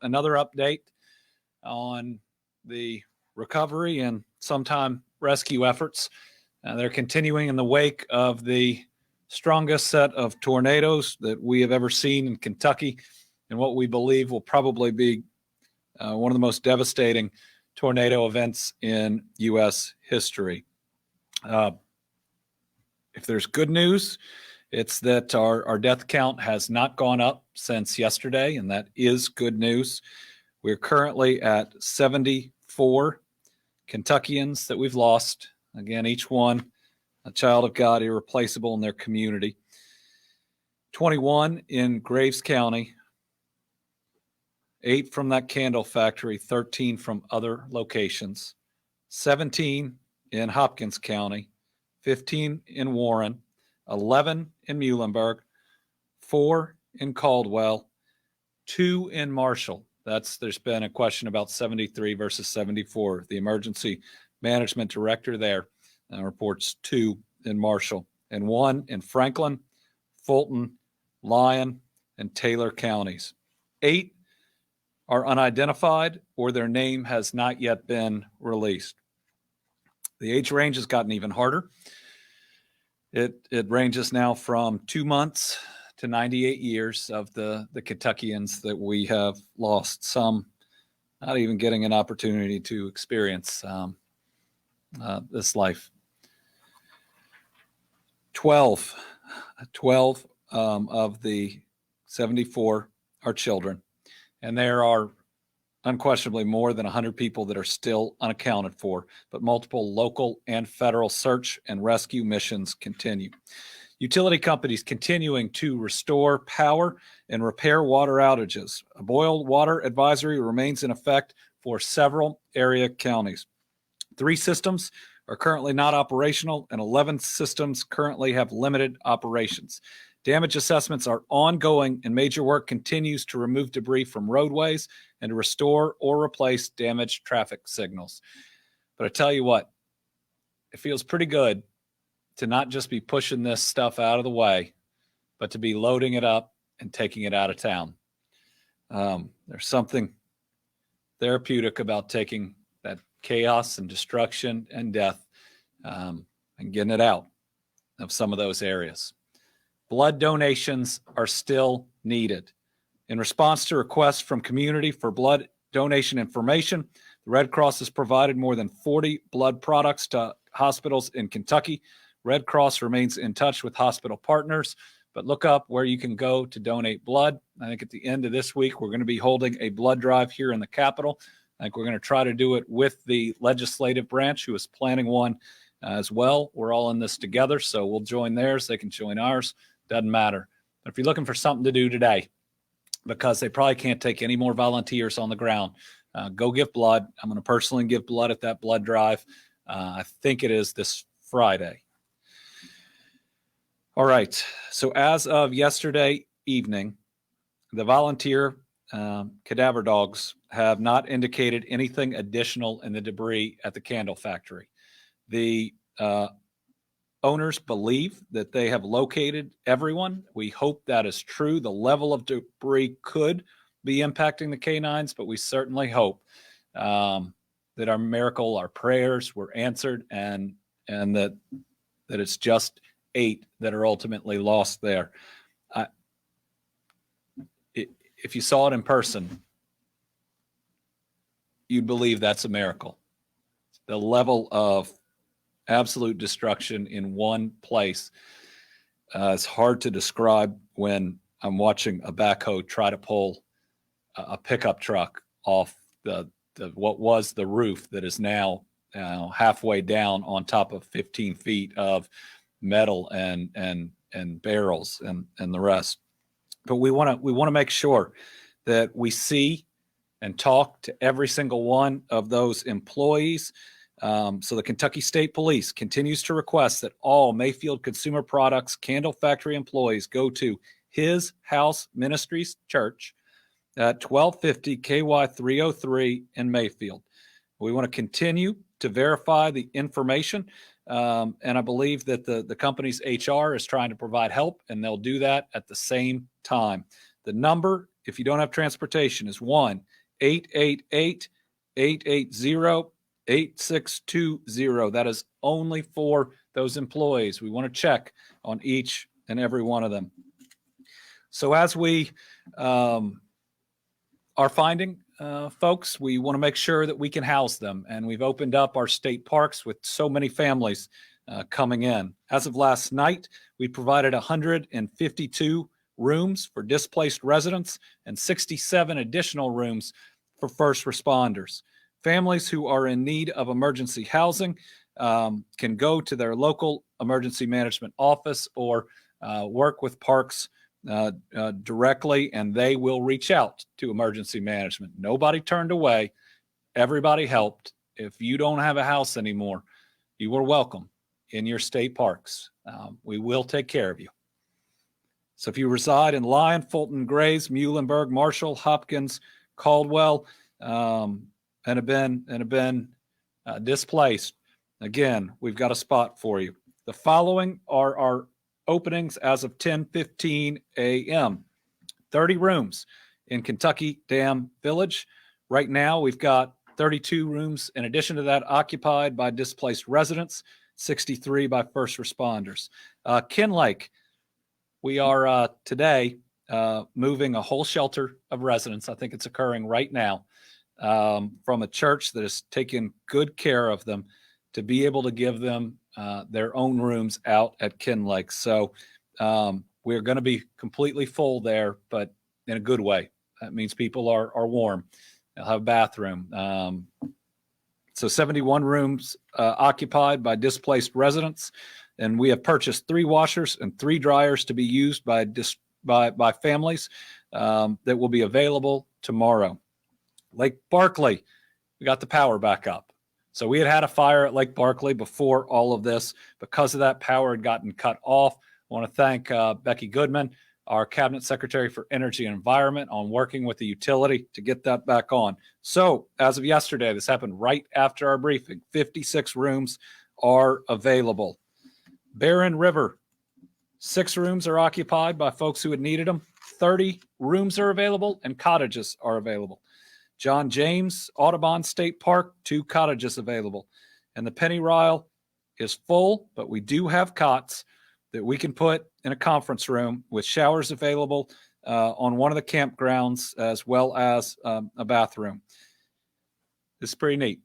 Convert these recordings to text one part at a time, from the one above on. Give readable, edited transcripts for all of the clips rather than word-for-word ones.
another update on the recovery and sometime rescue efforts. They're continuing in the wake of the strongest set of tornadoes that we have ever seen in Kentucky, and what we believe will probably be one of the most devastating tornado events in U.S. history. If there's good news, it's that our death count has not gone up since yesterday, and that is good news. We're currently at 74 Kentuckians that we've lost. Again, each one a child of God, irreplaceable in their community. 21 in Graves County, 8 from that candle factory, 13 from other locations, 17 in Hopkins County, 15 in Warren, 11 in Muhlenberg, 4 in Caldwell, 2 in Marshall. There's been a question about 73 versus 74. The emergency management director there reports 2 in Marshall, and 1 in Franklin, Fulton, Lyon, and Taylor counties. 8 are unidentified or their name has not yet been released. The age range has gotten even harder. It ranges now from 2 months to 98 years of the Kentuckians that we have lost, some not even getting an opportunity to experience this life. 12 of the 74 are children, and there are unquestionably more than 100 people that are still unaccounted for, but multiple local and federal search and rescue missions continue. Utility companies continuing to restore power and repair water outages. A boil water advisory remains in effect for several area counties. 3 systems are currently not operational, and 11 systems currently have limited operations. Damage assessments are ongoing, and major work continues to remove debris from roadways and to restore or replace damaged traffic signals. But I tell you what, it feels pretty good to not just be pushing this stuff out of the way, but to be loading it up and taking it out of town. There's something therapeutic about taking that chaos and destruction and death and getting it out of some of those areas. Blood donations are still needed. In response to requests from community for blood donation information, the Red Cross has provided more than 40 blood products to hospitals in Kentucky. Red Cross remains in touch with hospital partners, but look up where you can go to donate blood. I think at the end of this week, we're going to be holding a blood drive here in the Capitol. I think we're going to try to do it with the legislative branch, who is planning one as well. We're all in this together, so we'll join theirs. They can join ours. Doesn't matter. But if you're looking for something to do today, because they probably can't take any more volunteers on the ground, go give blood. I'm going to personally give blood at that blood drive. I think it is this Friday. All right. So as of yesterday evening, the volunteer cadaver dogs have not indicated anything additional in the debris at the candle factory. The owners believe that they have located everyone. We hope that is true. The level of debris could be impacting the canines, but we certainly hope that our miracle, our prayers were answered, and that it's just 8 that are ultimately lost there. If you saw it in person, you'd believe that's a miracle. The level of absolute destruction in one place is hard to describe when I'm watching a backhoe try to pull a pickup truck off the what was the roof that is now halfway down on top of 15 feet of metal and barrels and the rest. But we want to make sure that we see and talk to every single one of those employees. So the Kentucky State Police continues to request that all Mayfield Consumer Products Candle Factory employees go to His House Ministries Church at 1250 KY 303 in Mayfield. We want to continue to verify the information. And I believe that the company's HR is trying to provide help, and they'll do that at the same time. The number if you don't have transportation, is 1-888-880-8620. That is only for those employees. We want to check on each and every one of them. So as we are finding folks, we want to make sure that we can house them. And we've opened up our state parks with so many families coming in. As of last night, we provided 152 rooms for displaced residents and 67 additional rooms for first responders. Families who are in need of emergency housing can go to their local emergency management office or work with parks directly, and they will reach out to emergency management. Nobody turned away. Everybody helped. If you don't have a house anymore, you are welcome in your state parks. We will take care of you. So if you reside in Lyon, Fulton, Grays, Muhlenberg, Marshall, Hopkins, Caldwell, and have been displaced, again, we've got a spot for you. The following are our openings as of 10:15 a.m. 30 rooms in Kentucky Dam Village. Right now, we've got 32 rooms in addition to that occupied by displaced residents, 63 by first responders. Kinlake, we are today moving a whole shelter of residents. I think it's occurring right now from a church that is taking good care of them to be able to give them their own rooms out at Kinlake. So we're going to be completely full there, but in a good way. That means people are warm. They'll have a bathroom. So 71 rooms occupied by displaced residents. And we have purchased 3 washers and 3 dryers to be used by families that will be available tomorrow. Lake Barkley, we got the power back up. So we had a fire at Lake Barkley before all of this. Because of that, power had gotten cut off. I want to thank Becky Goodman, our Cabinet Secretary for Energy and Environment, on working with the utility to get that back on. So as of yesterday, this happened right after our briefing, 56 rooms are available. Barren River, 6 rooms are occupied by folks who had needed them. 30 rooms are available and cottages are available. John James Audubon State Park, 2 cottages available. And the Pennyrile is full, but we do have cots that we can put in a conference room with showers available on one of the campgrounds, as well as a bathroom. This is pretty neat.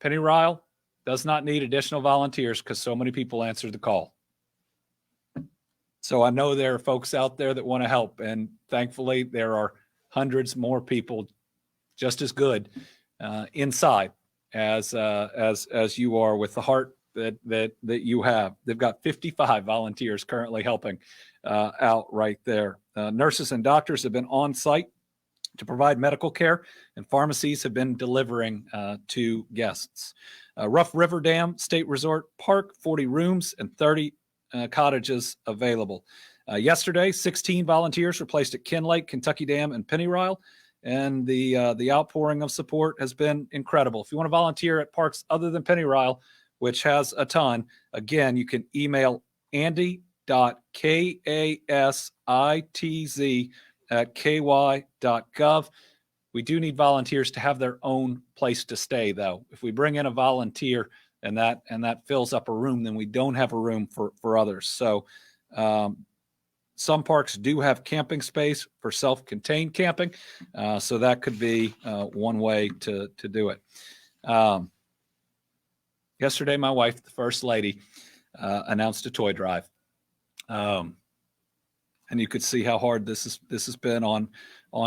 Pennyrile does not need additional volunteers because so many people answered the call. So I know there are folks out there that want to help, and thankfully there are hundreds more people just as good inside as you are, with the heart that you have. They've got 55 volunteers currently helping out right there. Nurses and doctors have been on site to provide medical care, and pharmacies have been delivering to guests. Rough River Dam State Resort Park, 40 rooms and 30 cottages available. Yesterday, 16 volunteers were placed at Kinlake, Kentucky Dam, and Pennyrile, and the outpouring of support has been incredible. If you want to volunteer at parks other than Pennyrile, which has a ton, again, you can email andy.kasitz@ky.gov. We do need volunteers to have their own place to stay, though. If we bring in a volunteer and that fills up a room, then we don't have a room for others. So some parks do have camping space for self-contained camping. So that could be one way to do it. Yesterday, my wife, the First Lady, announced a toy drive. And you could see how hard this has been on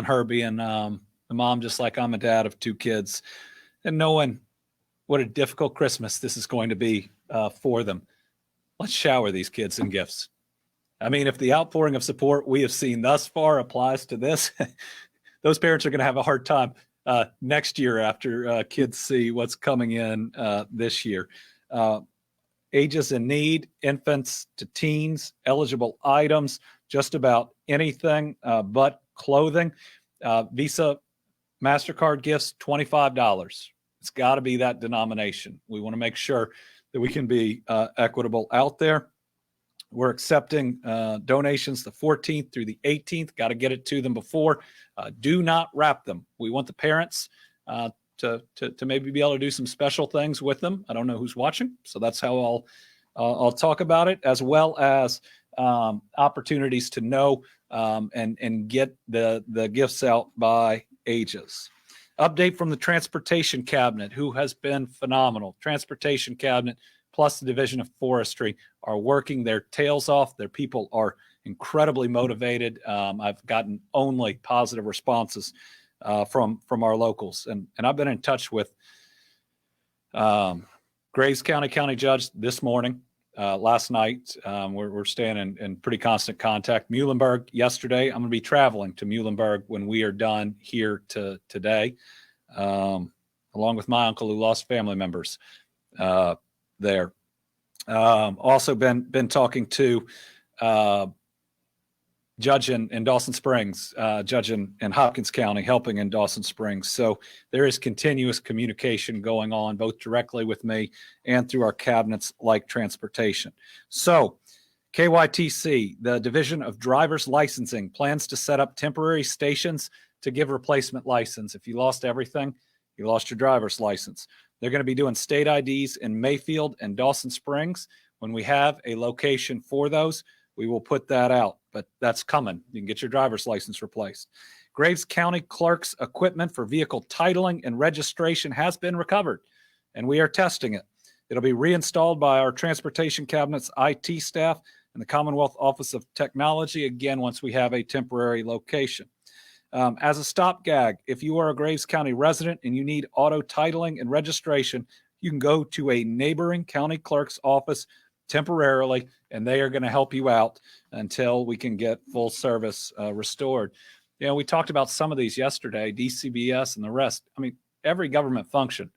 her, being a mom, just like I'm a dad of 2 kids, and knowing what a difficult Christmas this is going to be for them. Let's shower these kids in gifts. I mean, if the outpouring of support we have seen thus far applies to this, those parents are going to have a hard time next year after kids see what's coming in this year. Ages in need, infants to teens, eligible items, just about anything but clothing. Visa, MasterCard gifts, $25. It's got to be that denomination. We want to make sure that we can be equitable out there. We're accepting donations the 14th through the 18th. Got to get it to them before. Do not wrap them. We want the parents to maybe be able to do some special things with them. I don't know who's watching, so that's how I'll talk about it, as well as opportunities to know and get the gifts out by ages. Update from the Transportation Cabinet, who has been phenomenal. Transportation Cabinet plus the Division of Forestry are working their tails off. Their people are incredibly motivated. I've gotten only positive responses from our locals. And I've been in touch with Graves County Judge this morning, last night. We're staying in pretty constant contact. Muhlenberg yesterday. I'm going to be traveling to Muhlenberg when we are done here today, along with my uncle who lost family members there. Also been talking to judge in Dawson Springs, judge in Hopkins County, helping in Dawson Springs. So there is continuous communication going on, both directly with me and through our cabinets like transportation. So KYTC, the Division of Driver's Licensing, plans to set up temporary stations to give replacement license. If you lost everything, you lost your driver's license. They're going to be doing state IDs in Mayfield and Dawson Springs. When we have a location for those, we will put that out, but that's coming. You can get your driver's license replaced. Graves County Clerk's equipment for vehicle titling and registration has been recovered, and we are testing it. It'll be reinstalled by our Transportation Cabinet's IT staff and the Commonwealth Office of Technology, again, once we have a temporary location. As a stopgag, if you are a Graves County resident and you need auto titling and registration, you can go to a neighboring county clerk's office temporarily, and they are going to help you out until we can get full service restored. You know, we talked about some of these yesterday, DCBS and the rest. I mean, every government function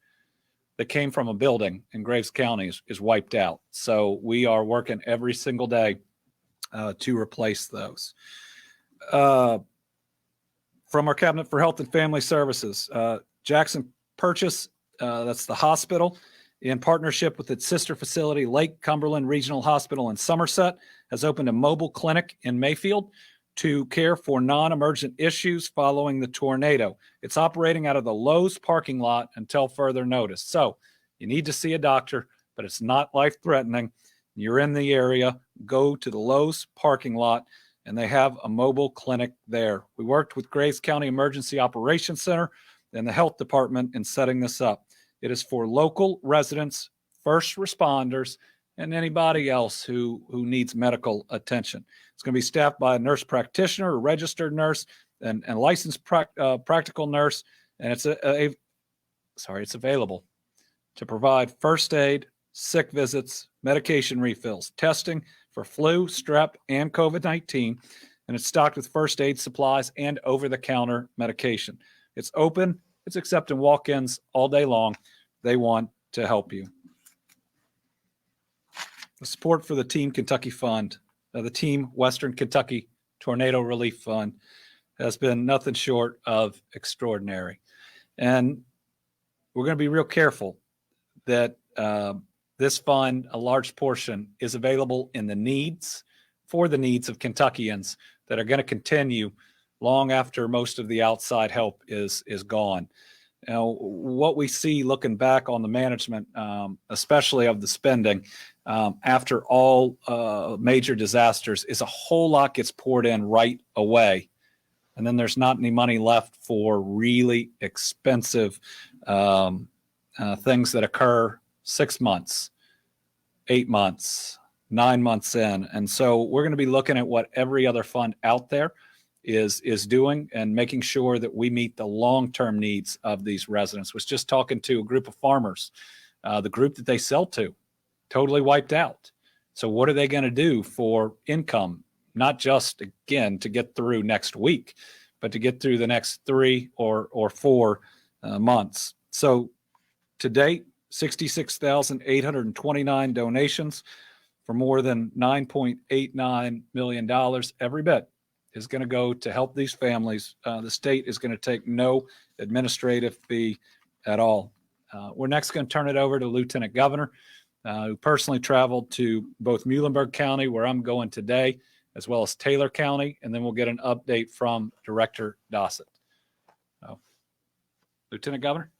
that came from a building in Graves County is wiped out. So we are working every single day to replace those. From our Cabinet for Health and Family Services, Jackson Purchase, that's the hospital, in partnership with its sister facility, Lake Cumberland Regional Hospital in Somerset, has opened a mobile clinic in Mayfield to care for non-emergent issues following the tornado. It's operating out of the Lowe's parking lot until further notice. So you need to see a doctor, but it's not life-threatening. You're in the area, go to the Lowe's parking lot, and they have a mobile clinic there. We worked with Graves County Emergency Operations Center and the health department in setting this up. It is for local residents, first responders, and anybody else who needs medical attention. It's going to be staffed by a nurse practitioner, a registered nurse, and licensed practical nurse, and it's it's available to provide first aid, sick visits, medication refills, testing for flu, strep, and COVID-19, and it's stocked with first aid supplies and over-the-counter medication. It's open. It's accepting walk-ins all day long. They want to help you. The support for the Team Kentucky Fund, the Team Western Kentucky Tornado Relief Fund, has been nothing short of extraordinary. And we're going to be real careful that this fund, a large portion, is available in the needs of Kentuckians that are going to continue long after most of the outside help is gone. Now, what we see looking back on the management, especially of the spending, after all major disasters, is a whole lot gets poured in right away. And then there's not any money left for really expensive things that occur 6 months, 8 months, 9 months in. And so we're going to be looking at what every other fund out there is doing and making sure that we meet the long-term needs of these residents. Was just talking to a group of farmers, the group that they sell to, totally wiped out. So what are they going to do for income? Not just, again, to get through next week, but to get through the next 3 or 4 months. So to date, 66,829 donations for more than $9.89 million. Every bit is going to go to help these families. The state is going to take no administrative fee at all. We're next going to turn it over to Lieutenant Governor who personally traveled to both Muhlenberg County, where I'm going today, as well as Taylor County, and then we'll get an update from Director Dossett. Lieutenant Governor.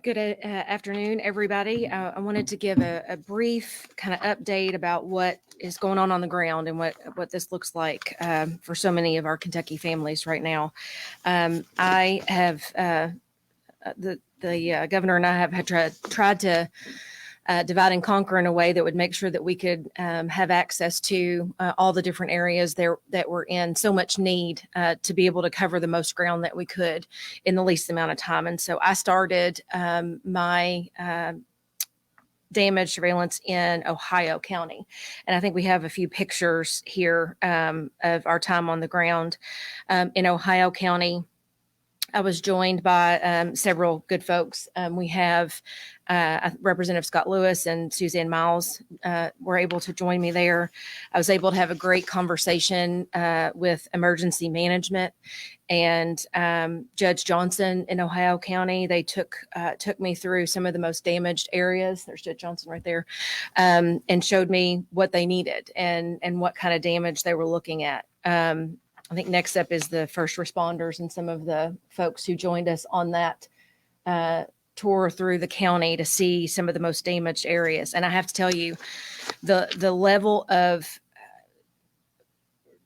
Good afternoon, everybody. I wanted to give a brief kind of update about what is going on the ground and what this looks like for so many of our Kentucky families right now. I have the governor and I have tried to divide and conquer in a way that would make sure that we could have access to all the different areas there that were in so much need to be able to cover the most ground that we could in the least amount of time. And so I started my damage surveillance in Ohio County. And I think we have a few pictures here of our time on the ground in Ohio County. I was joined by several good folks. We have Representative Scott Lewis and Suzanne Miles were able to join me there. I was able to have a great conversation with emergency management and Judge Johnson in Ohio County. They took me through some of the most damaged areas. There's Judge Johnson right there, and showed me what they needed and what kind of damage they were looking at. I think next up is the first responders and some of the folks who joined us on that tour through the county to see some of the most damaged areas. And I have to tell you, the level of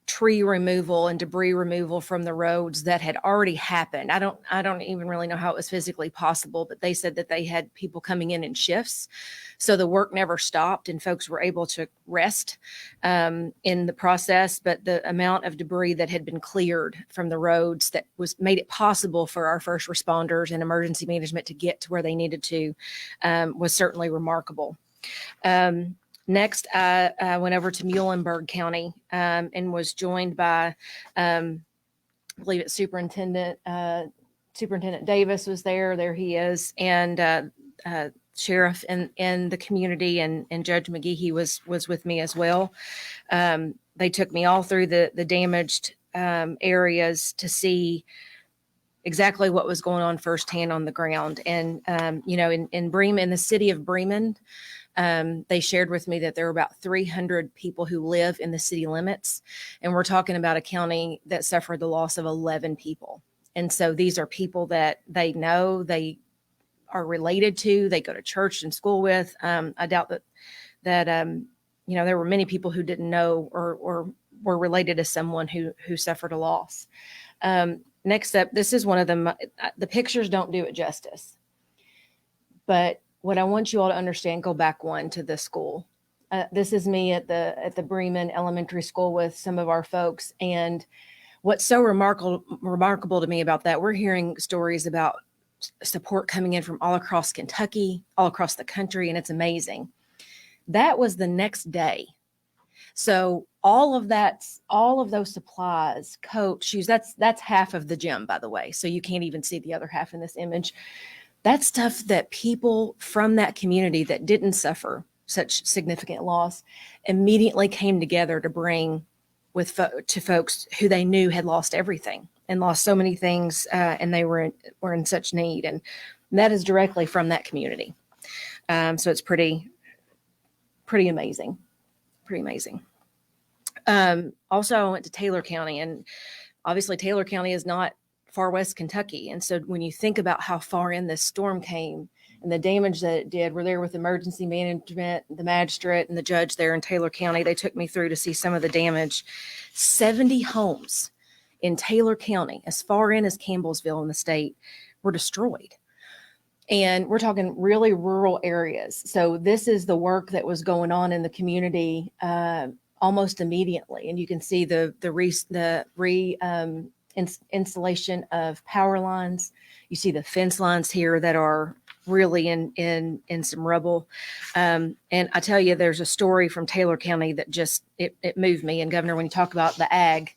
tree removal and debris removal from the roads that had already happened. I don't even really know how it was physically possible, but they said that they had people coming in shifts. So the work never stopped and folks were able to rest in the process. But the amount of debris that had been cleared from the roads that made it possible for our first responders and emergency management to get to where they needed to was certainly remarkable. Next, I went over to Muhlenberg County and was joined by, I believe it's Superintendent Davis was there. There he is, and Sheriff in the community, and Judge McGehee was with me as well. They took me all through the damaged areas to see exactly what was going on firsthand on the ground. And in Bremen, in the city of Bremen. They shared with me that there are about 300 people who live in the city limits. And we're talking about a county that suffered the loss of 11 people. And so these are people that they know, they are related to, they go to church and school with. I doubt that there were many people who didn't know or were related to someone who suffered a loss. Next up, this is one of them. The pictures don't do it justice. But what I want you all to understand, go back one to the school. This is me at the Bremen Elementary School with some of our folks. And what's so remarkable to me about that, we're hearing stories about support coming in from all across Kentucky, all across the country, and it's amazing. That was the next day. So all of those supplies, coats, shoes, that's half of the gym, by the way. So you can't even see the other half in this image. That's stuff that people from that community that didn't suffer such significant loss immediately came together to bring to folks who they knew had lost everything and lost so many things, and they were in such need. And that is directly from that community. So it's pretty amazing. Pretty amazing. Also, I went to Taylor County, and obviously Taylor County is not far west Kentucky. And so when you think about how far in this storm came and the damage that it did, we're there with emergency management, the magistrate and the judge there in Taylor County. They took me through to see some of the damage. 70 homes in Taylor County, as far in as Campbellsville in the state, were destroyed. And we're talking really rural areas. So this is the work that was going on in the community almost immediately. And you can see the installation of power lines. You see the fence lines here that are really in some rubble. And I tell you, there's a story from Taylor County that just, it moved me. And Governor, when you talk about the ag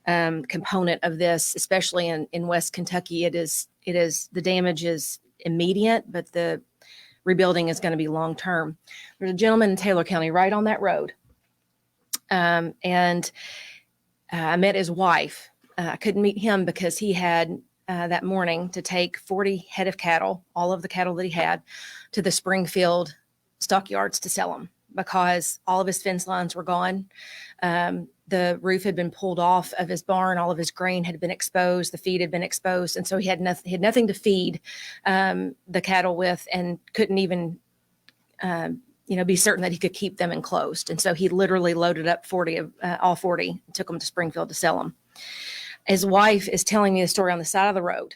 component of this, especially in West Kentucky, it is the damage is immediate, but the rebuilding is going to be long-term. There's a gentleman in Taylor County right on that road And I met his wife. I couldn't meet him because he had that morning to take 40 head of cattle, all of the cattle that he had, to the Springfield stockyards to sell them because all of his fence lines were gone. The roof had been pulled off of his barn. All of his grain had been exposed. The feed had been exposed. And so he had nothing to feed the cattle with and couldn't even be certain that he could keep them enclosed. And so he literally loaded up 40 of all 40, took them to Springfield to sell them. His wife is telling me the story on the side of the road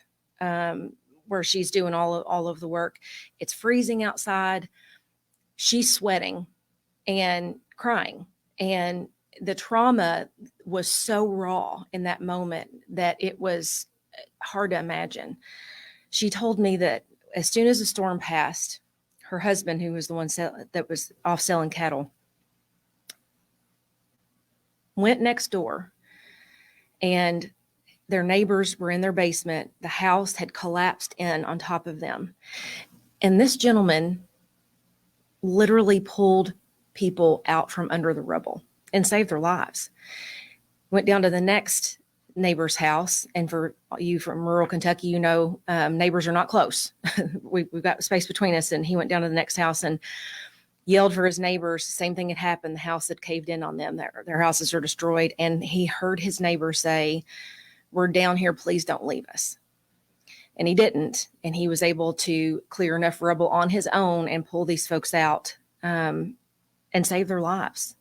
where she's doing all of the work. It's freezing outside. She's sweating and crying. And the trauma was so raw in that moment that it was hard to imagine. She told me that as soon as the storm passed, her husband, who was the one that was off selling cattle, went next door, and their neighbors were in their basement. The house had collapsed in on top of them. And this gentleman literally pulled people out from under the rubble and saved their lives. Went down to the next neighbor's house. And for you from rural Kentucky, neighbors are not close. We've got space between us. And he went down to the next house and yelled for his neighbors. Same thing had happened. The house had caved in on them. Their houses are destroyed. And he heard his neighbor say, "We're down here. Please don't leave us." And he didn't. And he was able to clear enough rubble on his own and pull these folks out and save their lives.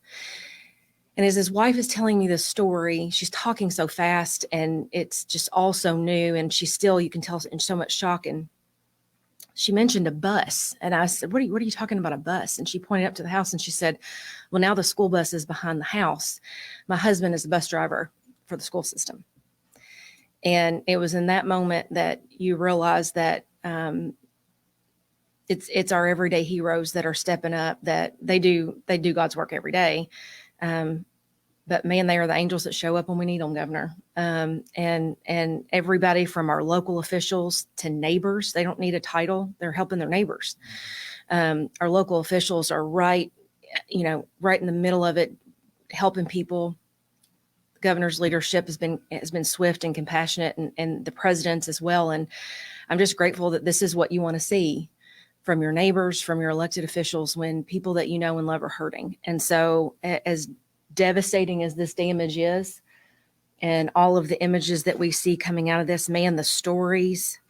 And as his wife is telling me this story, she's talking so fast and it's just all so new. And she's still, you can tell, in so much shock. And she mentioned a bus. And I said, what are you talking about, a bus? And she pointed up to the house and she said, "Well, now the school bus is behind the house. My husband is the bus driver for the school system." And it was in that moment that you realize that it's our everyday heroes that are stepping up, that they do God's work every day. But man, they are the angels that show up when we need them, Governor. And everybody from our local officials to neighbors, they don't need a title. They're helping their neighbors. Our local officials are right in the middle of it, helping people. The governor's leadership has been swift and compassionate, and the president's as well. And I'm just grateful that this is what you want to see from your neighbors, from your elected officials, when people that you know and love are hurting. And so as devastating as this damage is, and all of the images that we see coming out of this, man, the stories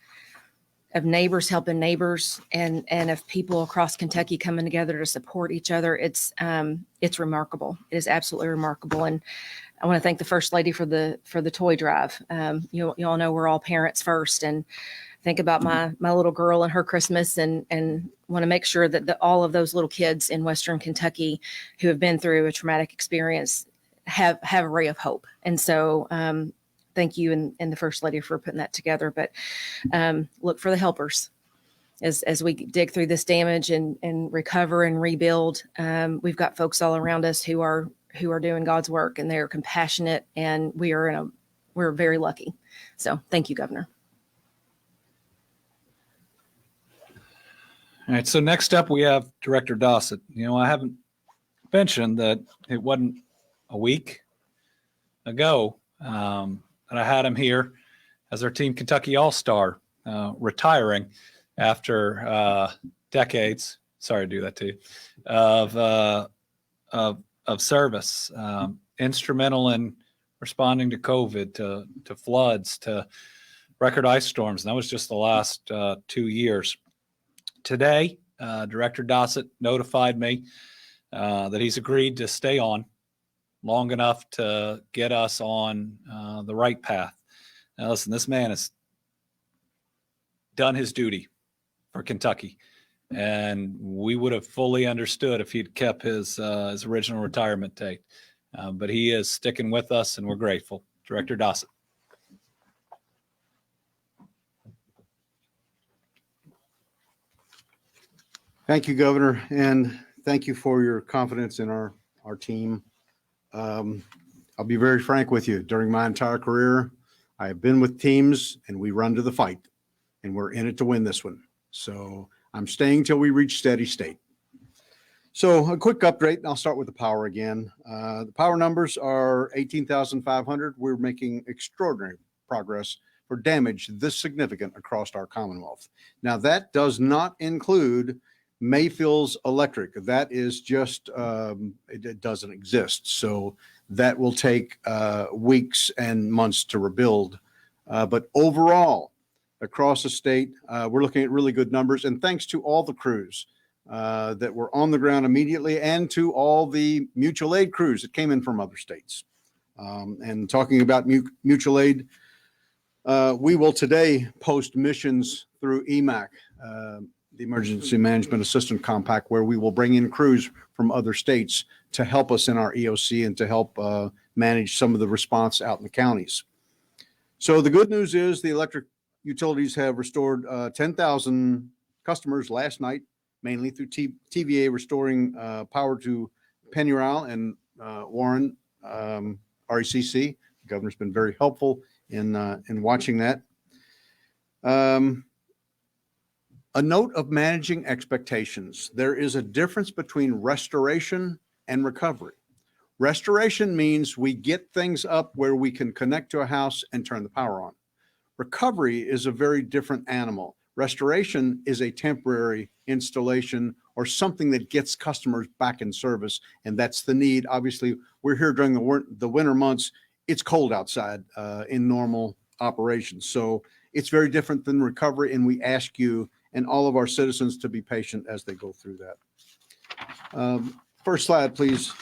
of neighbors helping neighbors and of people across Kentucky coming together to support each other, it's remarkable. It is absolutely remarkable. And I want to thank the First Lady for the toy drive. You all know we're all parents first, and think about my little girl and her Christmas, and want to make sure that all of those little kids in Western Kentucky who have been through a traumatic experience have a ray of hope. And so thank you and the First Lady for putting that together. But look for the helpers as we dig through this damage and recover and rebuild. We've got folks all around us who are doing God's work, and they're compassionate, and we're very lucky. So thank you, Governor. All right, so next up we have Director Dossett. I haven't mentioned that it wasn't a week ago that I had him here as our Team Kentucky All-Star, retiring after decades, sorry to do that to you, of service, instrumental in responding to COVID, to floods, to record ice storms. And that was just the last 2 years. Today, Director Dossett notified me that he's agreed to stay on long enough to get us on the right path. Now, listen, this man has done his duty for Kentucky, and we would have fully understood if he'd kept his original retirement date. But he is sticking with us, and we're grateful. Director Dossett. Thank you, Governor, and thank you for your confidence in our team. I'll be very frank with you. During my entire career, I have been with teams, and we run to the fight, and we're in it to win this one. So I'm staying till we reach steady state. So a quick update, and I'll start with the power again. The power numbers are 18,500. We're making extraordinary progress for damage this significant across our Commonwealth. Now, that does not include Mayfield's electric. That is just, it doesn't exist. So that will take weeks and months to rebuild. But overall, across the state, we're looking at really good numbers. And thanks to all the crews that were on the ground immediately, and to all the mutual aid crews that came in from other states. And talking about mutual aid, we will today post missions through EMAC, the Emergency Management Assistant Compact, where we will bring in crews from other states to help us in our EOC and to help manage some of the response out in the counties. So the good news is the electric utilities have restored 10,000 customers last night, mainly through TVA restoring power to Pennyrile and Warren RECC. The governor's been very helpful in watching that. A note of managing expectations. There is a difference between restoration and recovery. Restoration means we get things up where we can connect to a house and turn the power on. Recovery is a very different animal. Restoration is a temporary installation or something that gets customers back in service, and that's the need. Obviously, we're here during the winter months. It's cold outside in normal operations. So it's very different than recovery, and we ask you and all of our citizens to be patient as they go through that. First slide, please,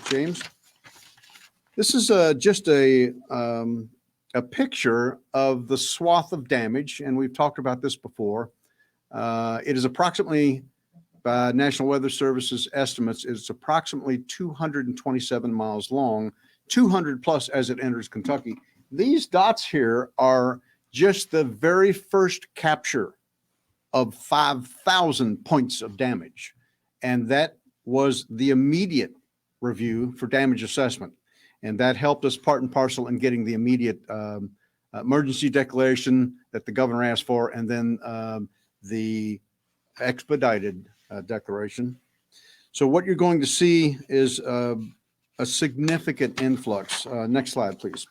James. This is just a picture of the swath of damage, and we've talked about this before. It is approximately, by National Weather Service's estimates, it's approximately 227 miles long, 200 plus as it enters Kentucky. These dots here are just the very first capture of 5,000 points of damage. And that was the immediate review for damage assessment. And that helped us part and parcel in getting the immediate emergency declaration that the governor asked for, and then the expedited declaration. So what you're going to see is a significant influx. Next slide, please.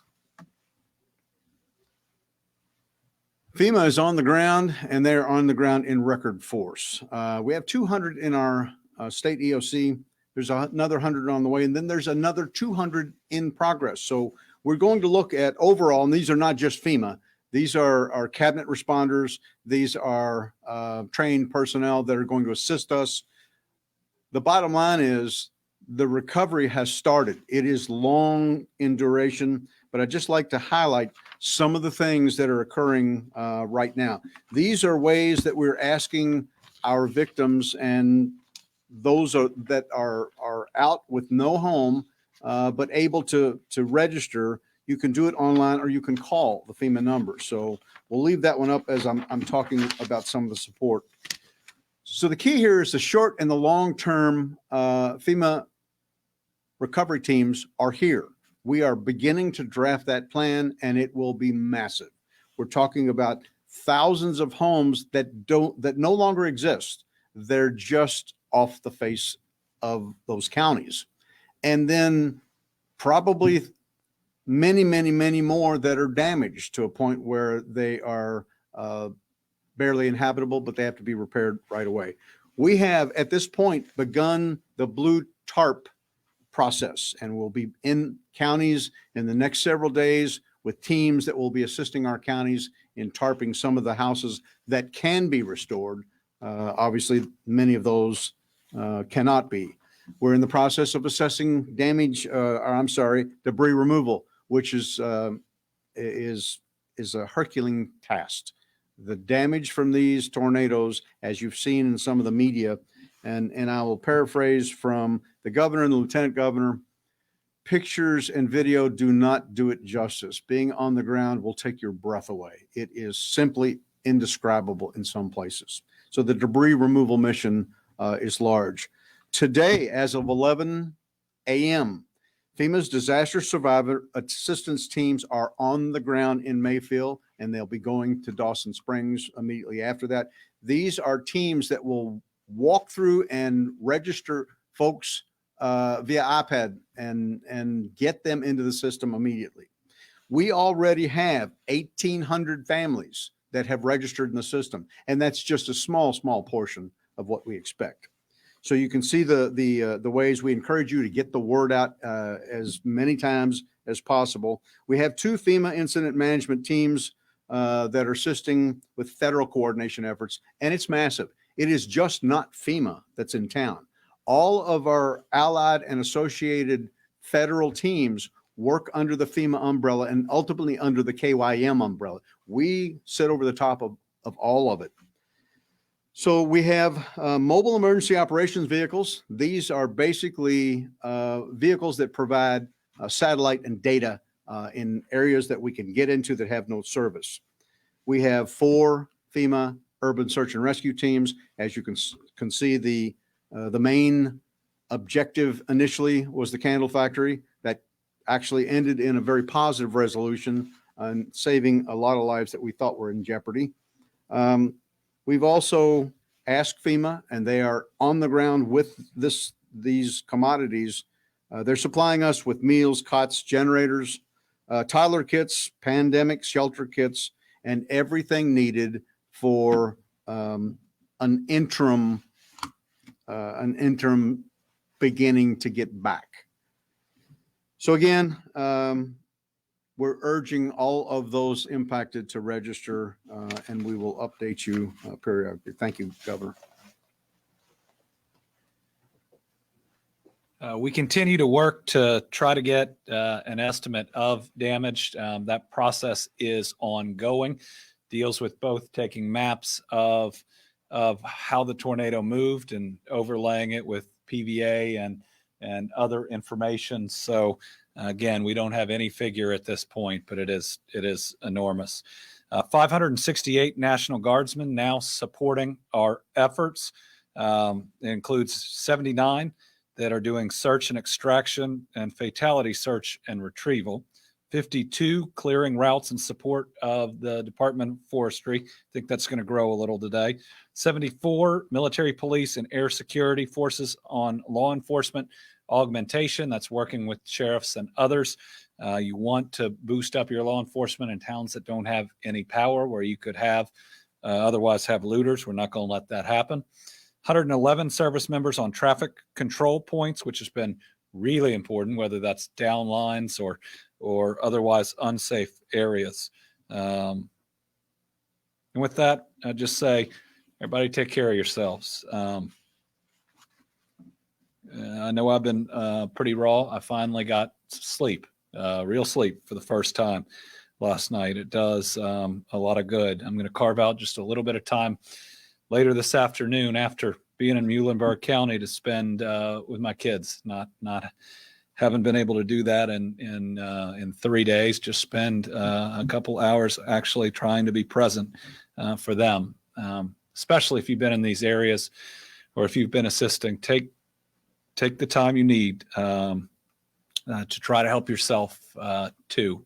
FEMA is on the ground, and they're on the ground in record force. We have 200 in our state EOC. There's another 100 on the way, and then there's another 200 in progress. So we're going to look at overall, and these are not just FEMA. These are our cabinet responders. These are trained personnel that are going to assist us. The bottom line is the recovery has started. It is long in duration, but I'd just like to highlight some of the things that are occurring right now. These are ways that we're asking our victims and those that are out with no home, but able to register. You can do it online, or you can call the FEMA number. So we'll leave that one up as I'm talking about some of the support. So the key here is the short and the long-term FEMA recovery teams are here. We are beginning to draft that plan, and it will be massive. We're talking about thousands of homes that no longer exist. They're just off the face of those counties. And then probably many, many, many more that are damaged to a point where they are barely inhabitable, but they have to be repaired right away. We have at this point begun the blue tarp process, and we'll be in counties in the next several days with teams that will be assisting our counties in tarping some of the houses that can be restored. Obviously, many of those cannot be. We're in the process of assessing debris removal, which is a Herculean task. The damage from these tornadoes, as you've seen in some of the media, and I will paraphrase from the governor and the lieutenant governor, pictures and video do not do it justice. Being on the ground will take your breath away. It is simply indescribable in some places. So the debris removal mission is large. Today, as of 11 a.m., FEMA's disaster survivor assistance teams are on the ground in Mayfield, and they'll be going to Dawson Springs immediately after that. These are teams that will walk through and register folks via iPad and get them into the system immediately. We already have 1,800 families that have registered in the system, and that's just a small portion of what we expect. So you can see the ways we encourage you to get the word out as many times as possible. We have 2 FEMA incident management teams that are assisting with federal coordination efforts, and it's massive. It is just not FEMA that's in town. All of our allied and associated federal teams work under the FEMA umbrella and ultimately under the KYM umbrella. We sit over the top of all of it. So we have mobile emergency operations vehicles. These are basically vehicles that provide satellite and data in areas that we can get into that have no service. We have 4 FEMA urban search and rescue teams. As you can see, the main objective initially was the candle factory. That actually ended in a very positive resolution and saving a lot of lives that we thought were in jeopardy. We've also asked FEMA, and they are on the ground with these commodities. They're supplying us with meals, cots, generators, toddler kits, pandemic shelter kits, and everything needed for an interim beginning to get back. So again, we're urging all of those impacted to register, and we will update you periodically. Thank you, Governor. We continue to work to try to get an estimate of damage. That process is ongoing. Deals with both taking maps of how the tornado moved and overlaying it with PVA and other information. So again, we don't have any figure at this point, but it is enormous. 568 National Guardsmen now supporting our efforts. It includes 79 that are doing search and extraction and fatality search and retrieval. 52 clearing routes in support of the Department of Forestry. I think that's going to grow a little today. 74 military, police, and air security forces on law enforcement augmentation. That's working with sheriffs and others. You want to boost up your law enforcement in towns that don't have any power, where you could have otherwise have looters. We're not going to let that happen. 111 service members on traffic control points, which has been really important, whether that's down lines or otherwise unsafe areas. And with that, I just say, everybody take care of yourselves. I know I've been pretty raw. I finally got sleep, real sleep for the first time last night. It does a lot of good. I'm going to carve out just a little bit of time later this afternoon after being in Muhlenberg County to spend with my kids. Haven't been able to do that in 3 days. Just spend a couple hours actually trying to be present for them, especially if you've been in these areas or if you've been assisting. Take the time you need to try to help yourself too.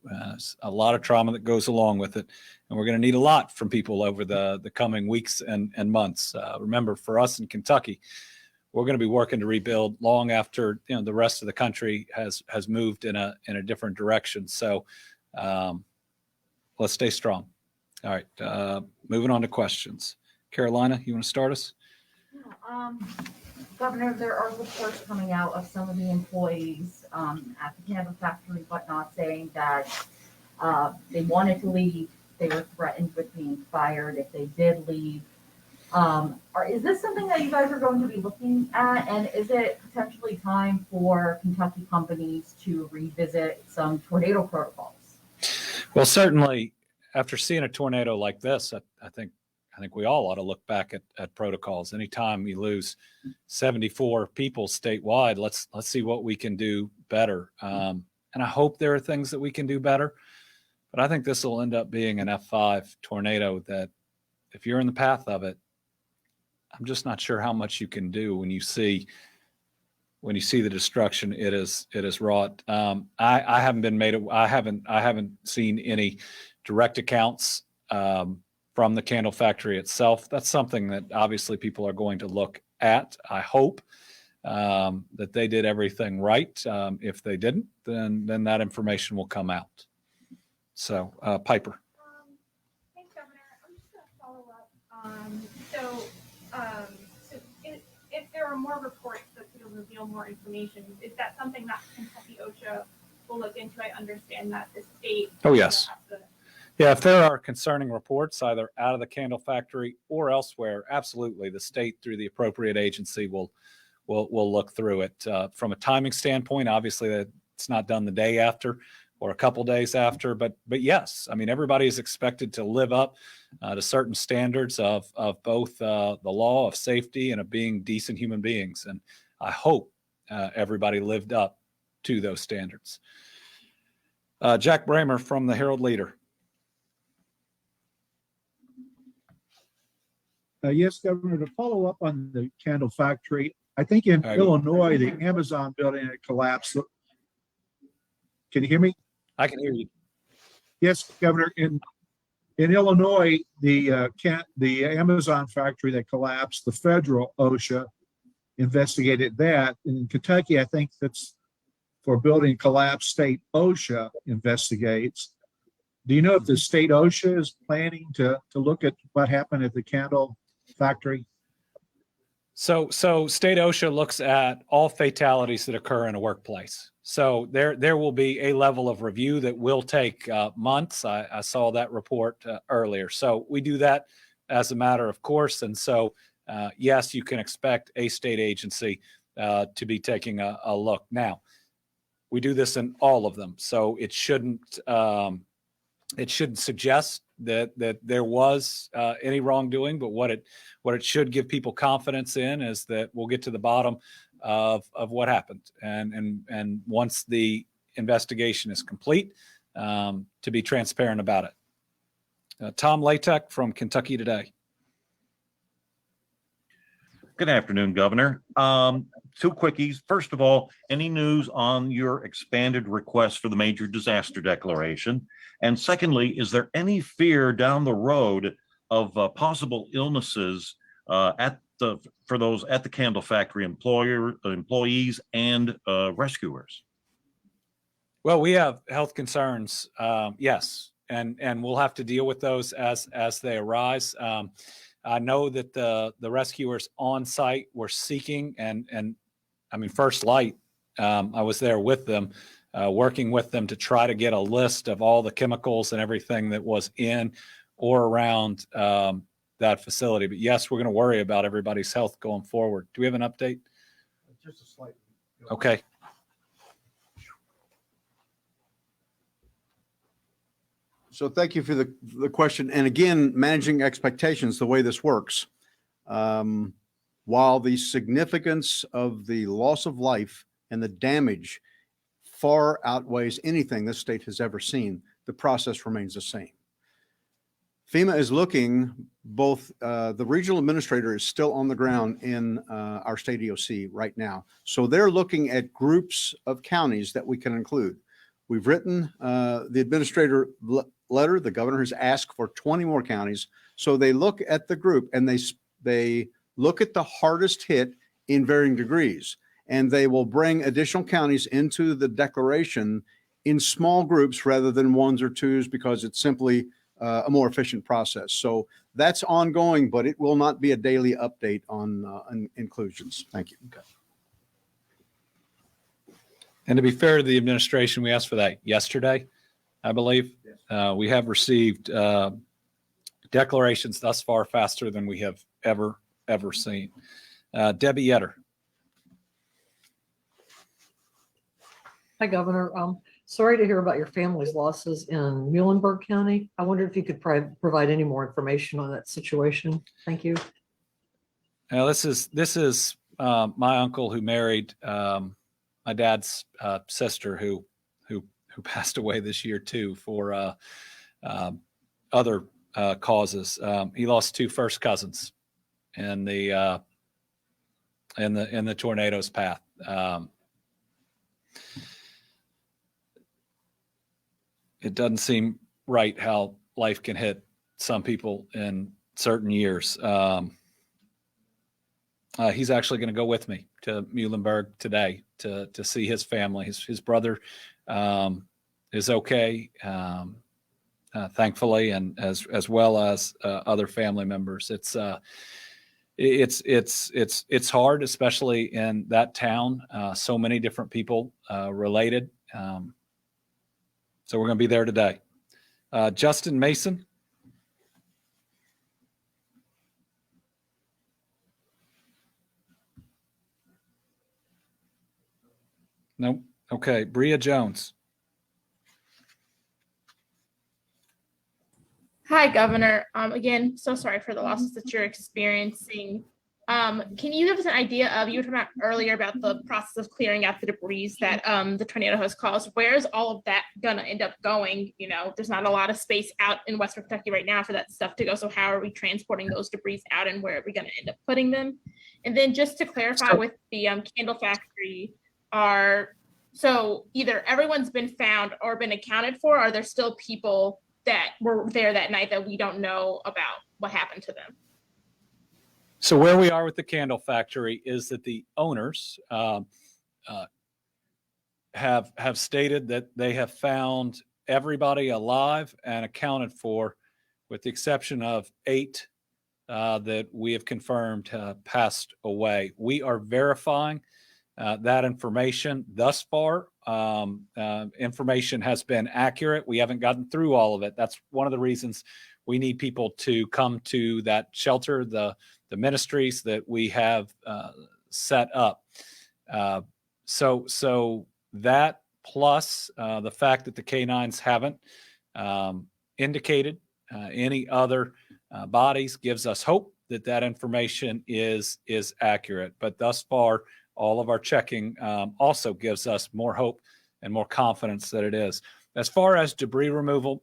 A lot of trauma that goes along with it, and we're going to need a lot from people over the coming weeks and months. Remember, for us in Kentucky, we're going to be working to rebuild long after the rest of the country has moved in a different direction. So let's stay strong. All right, moving on to questions. Carolina, you want to start us? Yeah, Governor, there are reports coming out of some of the employees at the candle factory, whatnot, saying that they wanted to leave. They were threatened with being fired if they did leave. Is this something that you guys are going to be looking at? And is it potentially time for Kentucky companies to revisit some tornado protocols? Well, certainly after seeing a tornado like this, I think we all ought to look back at protocols. Anytime you lose 74 people statewide, let's see what we can do better. And I hope there are things that we can do better, but I think this will end up being an F5 tornado that if you're in the path of it, I'm just not sure how much you can do when you see the destruction it is wrought. I haven't seen any direct accounts from the candle factory itself. That's something that obviously people are going to look at. I hope that they did everything right. If they didn't, then that information will come out. So, Piper. Thanks, Governor. I'm just going to follow up. If there are more reports that sort of reveal more information, is that something that Kentucky OSHA will look into? I understand that the state. Oh, yes. Yeah, if there are concerning reports, either out of the candle factory or elsewhere, absolutely, the state through the appropriate agency will look through it. From a timing standpoint, obviously, it's not done the day after or a couple days after, but yes, I mean, everybody is expected to live up to certain standards of both the law of safety and of being decent human beings, and I hope everybody lived up to those standards. Jack Bramer from the Herald Leader. Yes, Governor, to follow up on the candle factory, I think in Illinois, the Amazon building had collapsed. Can you hear me? I can hear you. Yes, Governor, in Illinois, the Amazon factory that collapsed, the federal OSHA investigated that. In Kentucky, I think that's for building collapse, state OSHA investigates. Do you know if the state OSHA is planning to look at what happened at the candle factory? So state OSHA looks at all fatalities that occur in a workplace. So there will be a level of review that will take months. I saw that report earlier. So we do that as a matter of course. And so, yes, you can expect a state agency to be taking a look. Now, we do this in all of them. So it shouldn't suggest that there was any wrongdoing, but what it should give people confidence in is that we'll get to the bottom of what happened, and once the investigation is complete, to be transparent about it. Tom Latek from Kentucky Today. Good afternoon, Governor. Two quickies. First of all, any news on your expanded request for the major disaster declaration? And secondly, is there any fear down the road of possible illnesses for those at the candle factory employees and rescuers? Well, we have health concerns, yes, and we'll have to deal with those as they arise. I know that the rescuers on site were seeking, and I mean, First Light, I was there with them, working with them to try to get a list of all the chemicals and everything that was in or around that facility. But yes, we're going to worry about everybody's health going forward. Do we have an update? Just a slight. Okay. So thank you for the question. And again, managing expectations, the way this works. While the significance of the loss of life and the damage far outweighs anything this state has ever seen, the process remains the same. FEMA is looking, both the regional administrator is still on the ground in our state EOC right now. So they're looking at groups of counties that we can include. We've written the administrator letter. The governor has asked for 20 more counties. So they look at the group and they look at the hardest hit in varying degrees. And they will bring additional counties into the declaration in small groups rather than ones or twos, because it's simply a more efficient process. So that's ongoing, but it will not be a daily update on inclusions. Thank you. Okay. And to be fair to the administration, we asked for that yesterday, I believe. Yes. We have received declarations thus far faster than we have ever seen. Debbie Yetter. Hi, Governor. Sorry to hear about your family's losses in Muhlenberg County. I wonder if you could provide any more information on that situation. Thank you. Now, this is my uncle who married my dad's sister, who passed away this year too for other causes. He lost two first cousins in the tornado's path. It doesn't seem right how life can hit some people in certain years. he's actually going to go with me to Muhlenberg today to see his family. His brother is okay, thankfully, and as well as other family members. It's hard, especially in that town. So many different people related. So we're going to be there today. Justin Mason. Nope. Okay. Bria Jones. Hi, Governor. Again, so sorry for the losses that you're experiencing. Can you give us an idea of, you were talking about earlier about the process of clearing out the debris that the tornado has caused. Where's all of that gonna end up going? You know, there's not a lot of space out in Western Kentucky right now for that stuff to go. So how are we transporting those debris out, and where are we gonna end up putting them? And then just to clarify with the candle factory, so either everyone's been found or been accounted for, or are there still people that were there that night that we don't know about what happened to them? So where we are with the candle factory is that the owners have stated that they have found everybody alive and accounted for, with the exception of 8 that we have confirmed passed away. We are verifying that information. Thus far, information has been accurate. We haven't gotten through all of it. That's one of the reasons we need people to come to that shelter, the ministries that we have set up. So that plus the fact that the canines haven't indicated any other bodies gives us hope that that information is accurate. But thus far, all of our checking also gives us more hope and more confidence that it is. As far as debris removal,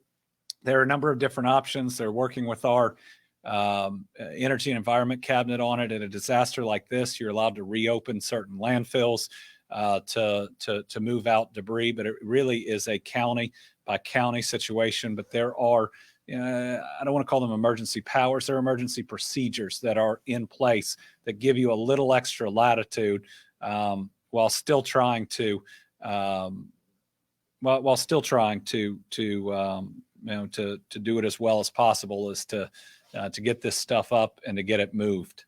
there are a number of different options. They're working with our Energy and Environment Cabinet on it. In a disaster like this, you're allowed to reopen certain landfills to move out debris, but it really is a county by county situation. But there are, I don't want to call them emergency powers, they're emergency procedures that are in place that give you a little extra latitude while still trying to to do it as well as possible, is to get this stuff up and to get it moved.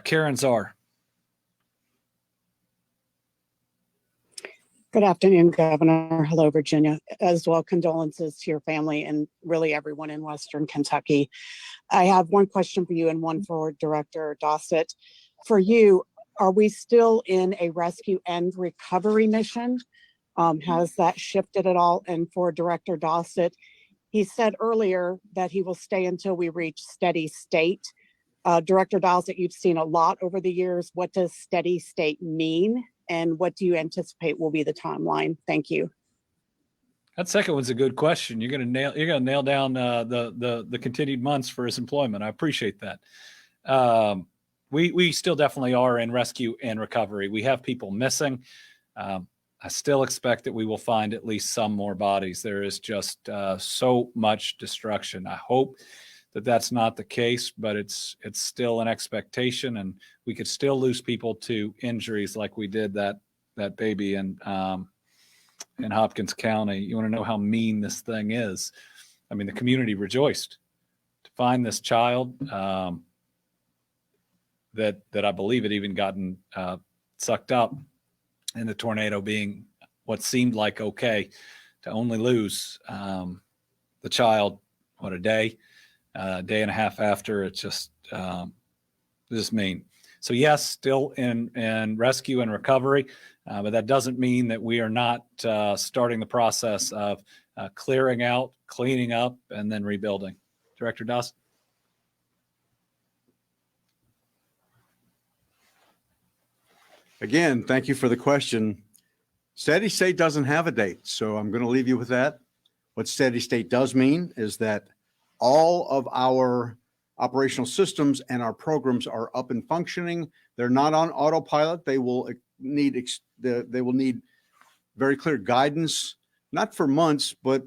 Karen Czar. Good afternoon, Governor. Hello, Virginia. As well, condolences to your family and really everyone in Western Kentucky. I have one question for you and one for Director Dossett. For you, are we still in a rescue and recovery mission? Has that shifted at all? And for Director Dossett, he said earlier that he will stay until we reach steady state. Director Dossett, you've seen a lot over the years. What does steady state mean? And what do you anticipate will be the timeline? Thank you. That second one's a good question. You're gonna nail down the continued months for his employment. I appreciate that. We still definitely are in rescue and recovery. We have people missing. I still expect that we will find at least some more bodies. There is just so much destruction. I hope that that's not the case, but it's still an expectation, and we could still lose people to injuries like we did that baby in Hopkins County. You want to know how mean this thing is? I mean, the community rejoiced to find this child that I believe had even gotten sucked up in the tornado, being what seemed like okay, to only lose the child, a day and a half after. It's just mean. So yes, still in rescue and recovery, but that doesn't mean that we are not starting the process of clearing out, cleaning up, and then rebuilding. Director Dawson. Again, thank you for the question. Steady state doesn't have a date, so I'm going to leave you with that. What steady state does mean is that all of our operational systems and our programs are up and functioning. They're not on autopilot. They will need very clear guidance, not for months, but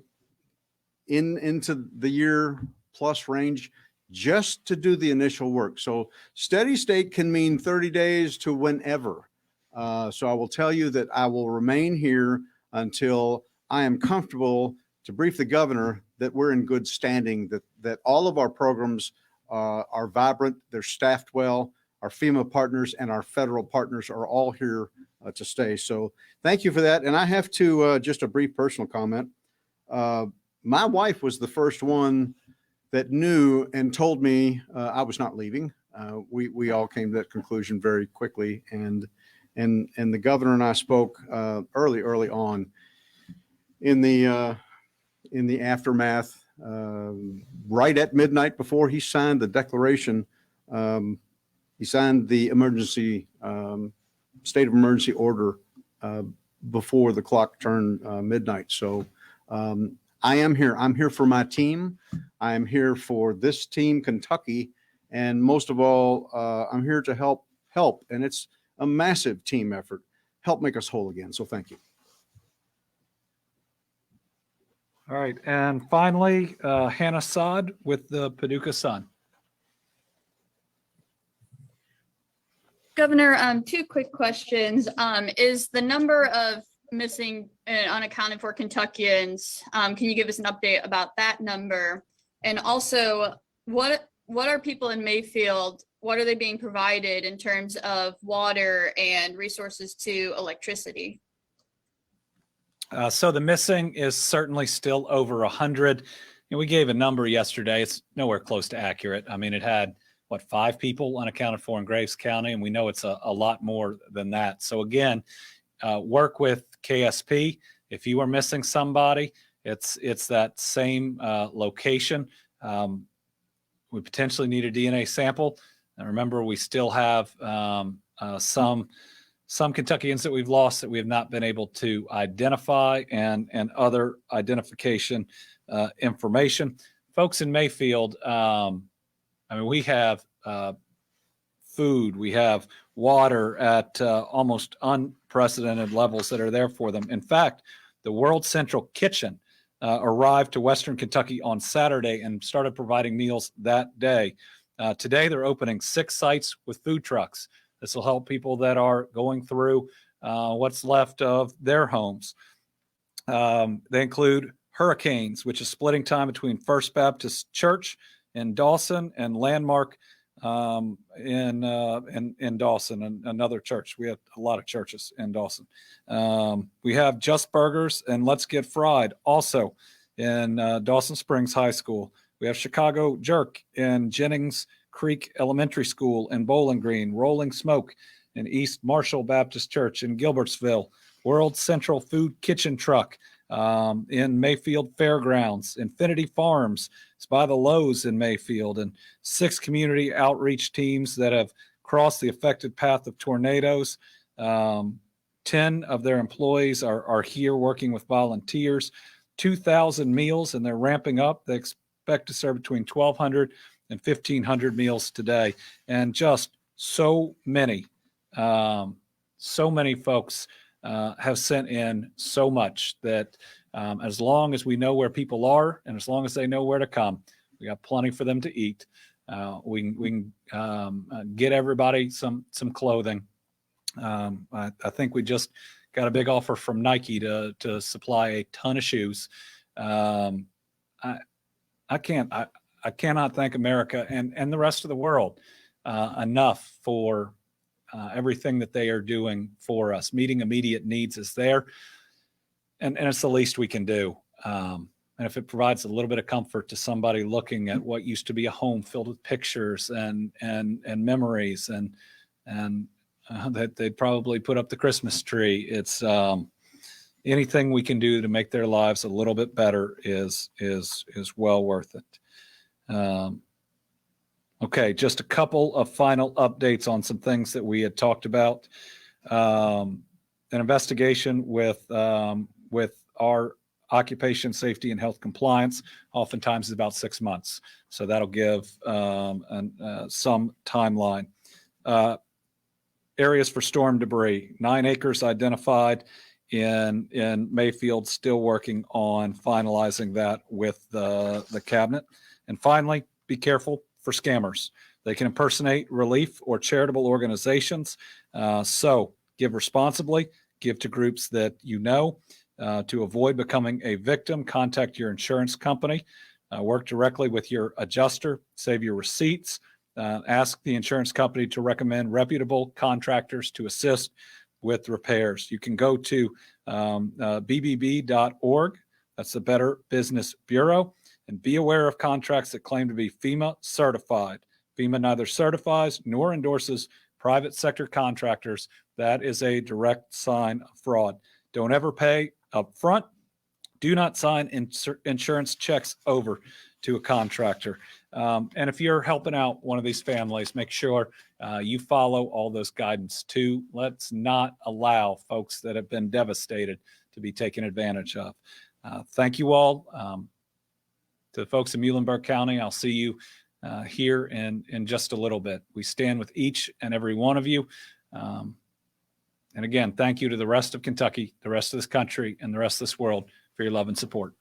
into the year plus range. just to do the initial work. So steady state can mean 30 days to whenever. So I will tell you that I will remain here until I am comfortable to brief the governor that we're in good standing, that all of our programs are vibrant, they're staffed well, our FEMA partners and our federal partners are all here to stay. So thank you for that. And I have to, just a brief personal comment. My wife was the first one that knew and told me I was not leaving. We all came to that conclusion very quickly. And the governor and I spoke early on in the aftermath, right at midnight before he signed the declaration. He signed the emergency state of emergency order before the clock turned midnight. So I am here. I'm here for my team. I am here for this team, Kentucky, and most of all, I'm here to help. And it's a massive team effort. Help make us whole again. So thank you. All right. And finally, Hannah Saad with the Paducah Sun. Governor, two quick questions. Is the number of missing and unaccounted for Kentuckians, can you give us an update about that number? And also, what are people in Mayfield, what are they being provided in terms of water and resources to electricity? So the missing is certainly still over 100. And we gave a number yesterday. It's nowhere close to accurate. I mean, it had, 5 people unaccounted for in Graves County, and we know it's a lot more than that. So again, work with KSP. If you are missing somebody, it's that same location. We potentially need a DNA sample. And remember, we still have some Kentuckians that we've lost that we have not been able to identify, and other identification information. Folks in Mayfield, we have food, we have water at almost unprecedented levels that are there for them. In fact, the World Central Kitchen arrived to Western Kentucky on Saturday and started providing meals that day. Today, they're opening 6 sites with food trucks. This will help people that are going through what's left of their homes. They include Hurricanes, which is splitting time between First Baptist Church in Dawson and Landmark in Dawson, and another church. We have a lot of churches in Dawson. We have Just Burgers and Let's Get Fried also in Dawson Springs High School. We have Chicago Jerk in Jennings Creek Elementary School in Bowling Green, Rolling Smoke in East Marshall Baptist Church in Gilbertsville, World Central Food Kitchen Truck in Mayfield Fairgrounds, Infinity Farms is by the Lowe's in Mayfield, and 6 community outreach teams that have crossed the affected path of tornadoes. 10 of their employees are here working with volunteers. 2,000 meals, and they're ramping up. They expect to serve between 1,200 and 1,500 meals today, and just so many folks have sent in so much that as long as we know where people are and as long as they know where to come, we got plenty for them to eat. We can get everybody some clothing. I think we just got a big offer from Nike to supply a ton of shoes. I cannot thank America and the rest of the world enough for everything that they are doing for us. Meeting immediate needs is there, and it's the least we can do. And if it provides a little bit of comfort to somebody looking at what used to be a home filled with pictures and memories, and that they'd probably put up the Christmas tree, it's anything we can do to make their lives a little bit better is well worth it. Okay, just a couple of final updates on some things that we had talked about. An investigation with our occupation safety and health compliance oftentimes is about 6 months. So that'll give some timeline. Areas for storm debris, 9 acres identified in Mayfield, still working on finalizing that with the cabinet. And finally, be careful. for scammers. They can impersonate relief or charitable organizations. So give responsibly, give to groups that you know. To avoid becoming a victim, contact your insurance company. Work directly with your adjuster. Save your receipts. Ask the insurance company to recommend reputable contractors to assist with repairs. You can go to bbb.org. That's the Better Business Bureau. And be aware of contracts that claim to be FEMA certified. FEMA neither certifies nor endorses private sector contractors. That is a direct sign of fraud. Don't ever pay up front. Do not sign insurance checks over to a contractor. And if you're helping out one of these families, make sure you follow all those guidance too. Let's not allow folks that have been devastated to be taken advantage of. Thank you all. To the folks in Muhlenberg County, I'll see you here in just a little bit. We stand with each and every one of you. And again, thank you to the rest of Kentucky, the rest of this country, and the rest of this world for your love and support.